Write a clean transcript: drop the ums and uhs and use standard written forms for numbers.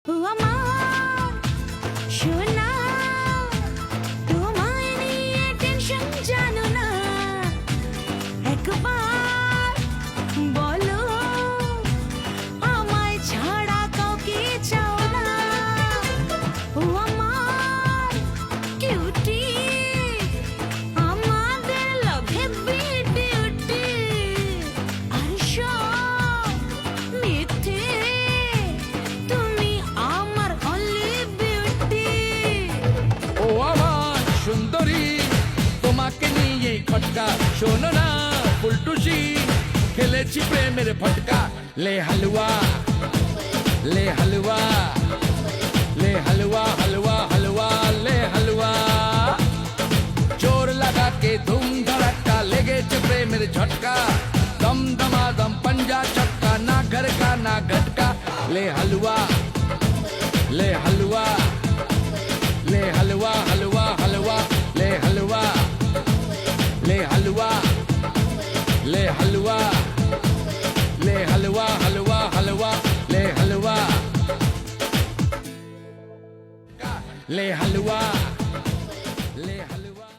ও আমার সোনা, তোমায় নিয়ে টেনশন জানো না, একবার বলো আমায় ছাড়া কাউকে চাও না। ও আমার কিউটি, আমাদের লাভে বিউটি, আর সব মিথ্যে, তুমি আমার অনলি বিউটি। ও আমার সুন্দরী, তোমাকে নিয়ে খটকা, শোনো না ফুলটুসি, খেলেছি প্রেমের ফটকা। ले हलवा ले हलवा ले हलवा हलवा हलवा ले हलवा, जोर लगा के धूम धड़का, लेगेছে প্রেমের ঝটকা, दम दमादम पंजा चक्का, ना घर का ना घटका। ले हलवा ले हलवा ले हलवा हलवा हलवा ले हलवा ले हलवा ले हलवा ले हलवा हलवा हलवा ले हलवा ले हलवा ले हलवा।